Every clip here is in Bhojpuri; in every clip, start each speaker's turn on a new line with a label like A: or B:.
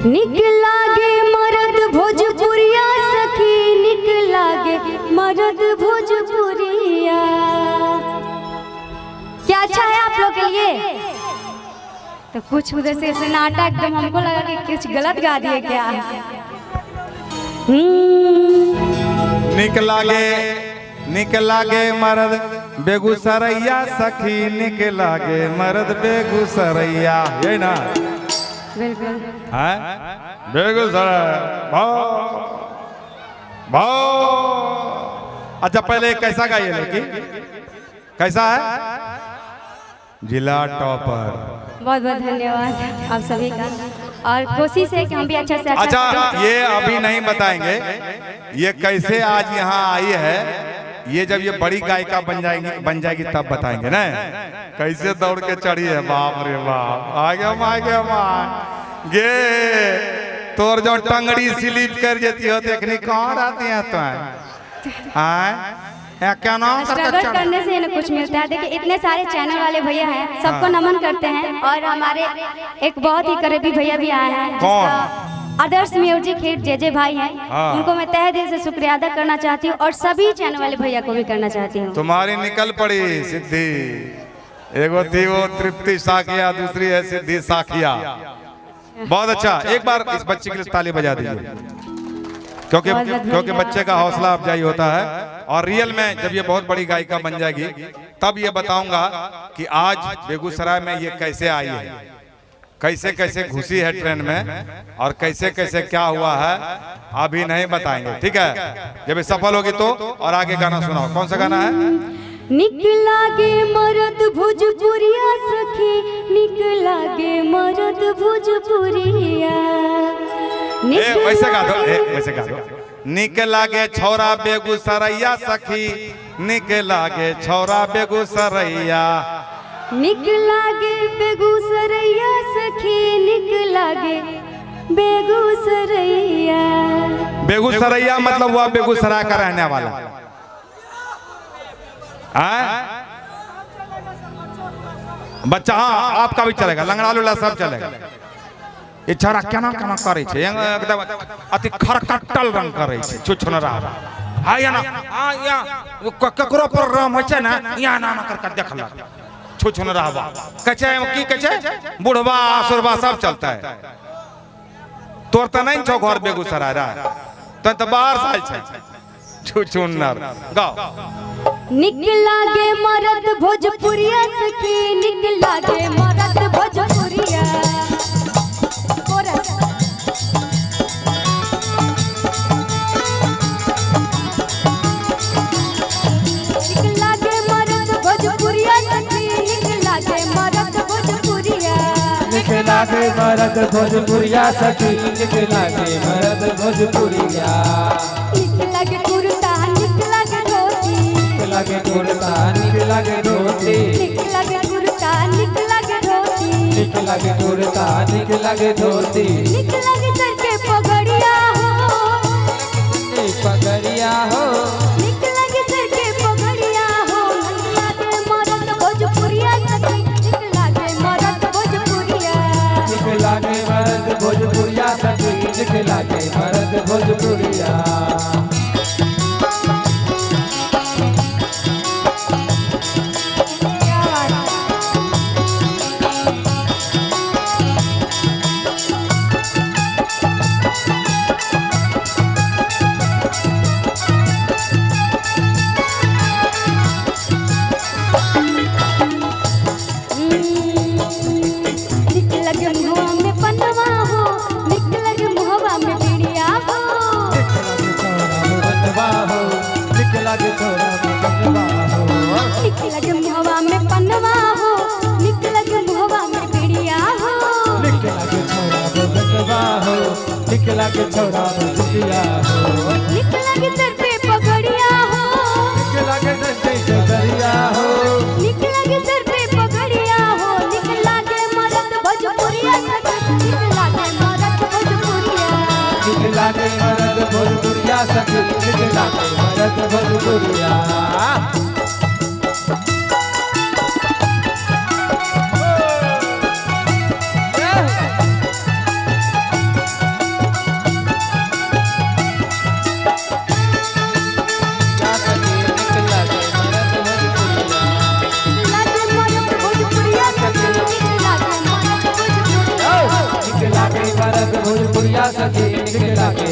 A: निकला गे मरद भोजपुरिया सखी, निकला गे मरद भोजपुरिया। क्या अच्छा है आप लोग के लिए? तो कुछ उधर से सन्नाटा एकदम, हमको लगा कि कुछ गलत गा दिए क्या।
B: निकला गे मरद बेगूसरैया सखी, निकला गे मरद बेगूसरैया, यही ना?
A: बिल्कुल
B: है बेगूसराय भाव। अच्छा पहले कैसा गाइए लेकिन कैसा है? जिला टॉपर।
A: बहुत बहुत धन्यवाद आप सभी का, और कोशिश है कि हम भी अच्छा से
B: अच्छा ये अभी नहीं बताएंगे ये कैसे आज यहाँ आई है। ये जब ये बड़ी गायिका बन जाएगी तब बताएंगे ना कैसे दौड़ के चढ़ी है। बाप रे बाप, आगे गे तोर जो टंगड़ी स्लिप कर जाती हो देखनी कहाँ रहती है तो
A: स्ट्रगल करने से ना कुछ मिलता है। देखिए इतने सारे चैनल वाले भैया हैं, सबको नमन करते हैं, और हमारे एक बहुत ही करीबी भैया भी आए हैं।
B: कौन?
A: आदर्श म्यूजिक हिट जे भाई हैं, उनको मैं तहे दिल से शुक्रिया अदा करना चाहती हूँ, और सभी चैनल वाले भैया को भी करना चाहती हूँ।
B: तुम्हारी निकल पड़ी सिद्धि, एगो थी वो तृप्ति साखिया, दूसरी है सिद्धि साखिया। बहुत अच्छा, एक बार इस बच्चे के लिए ताली बजा दीजिए, क्योंकि बच्चे का हौसला अफजाई होता है। और रियल में जब ये बहुत बड़ी गायिका बन जाएगी तब ये बताऊंगा कि आज बेगूसराय में ये कैसे आई है, कैसे कैसे घुसी है ट्रेन में, और कैसे कैसे क्या हुआ है अभी नहीं बताएंगे, ठीक है? जब ये सफल होगी तो। और आगे गाना सुनाओ, कौन सा गाना है?
A: निकला गे मरद भोजपुरिया सखी, निकला गे मरद भोजपुरिया।
B: वैसे गा दो, वैसे गा दो। निकला गे छौरा बेगूसरैया सखी, निकला गे छौरा बेगूसरैया।
A: निकला गे बेगूसरैया सखी, निकला गे बेगूसरैया।
B: बेगूसरैया मतलब हुआ बेगूसराय का रहने वाला। बच्चा, हाँ आपका भी चलेगा, लंगड़ा लुला सब चलेगा। ये छौड़ा केना केना करे छे, एकदम अति खरकट्टल रंग करे छे, छुछुनरा। हां या ना, हां या ककरो प्रोग्राम होय छे ना, या ना ना करके देखला छुछुनरा बा कछे की कछे बुढ़वा सुरवा सब चलता है। तोर त नहीं छो घर बेगूसराय रा, त बाहर साल छे छुछुनर। गाओ।
A: निकला गे मरद भोजपुरिया सखी, निकला गे मरद भोजपुरिया। निकला गे मरद भोजपुरिया सखी, निकला गे मरद भोजपुरिया।
C: निकला गे मरद भोजपुरिया सखी, निकला गे मरद भोजपुरिया।
A: निकला गे कुर्ता, निकला गे धोती,
C: निकला गे कुर्ता, निकला गे धोती,
A: निकला गे कुर्ता, निकला गे धोती,
C: निकला गे कुर्ता, निकला गे धोती।
A: निकला गे सर पे पगड़िया हो,
C: पगड़िया हो,
A: निकला गे सर पे पगड़िया हो। निकला गे मरद भोजपुरिया सखी, निकला गे मरद भोजपुरिया।
C: निकला गे मरद भोजपुरिया सखी, निकला गे मरद भोजपुरिया।
A: निकला गे मुहवा में पनवा हो, निकला गे मुहवा में बिड़िया हो।
C: निकला गे छोरा बनवा हो,
A: निकला गे मुहवा में पनवा हो, निकला गे मुहवा में बिड़िया हो।
C: निकला गे छोरा बनवा हो, निकला गे छोरा बनवा हो।
A: निकला गे सर पे पगड़िया हो,
C: निकला गे सर पे पगड़िया हो,
A: निकला गे सर पे पगड़िया हो। निकला गे मरद भोजपुरिया सखी, निकला गे मरद भोजपुरिया।
C: निकला गे मरद भोजपुरिया सखी, निकला गे मरद भोजपुरिया।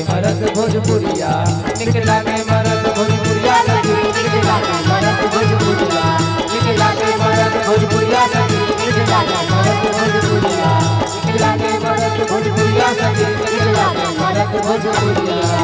C: मरद भोजपुरिया निकला के मरद भोजपुरिया सखी निकला के मरद भोजपुरिया निकला के मरद भोजपुरिया सखी निकला के मरद भोजपुरिया निकला के मरद भोजपुरिया सखी निकला के मरद भोजपुरिया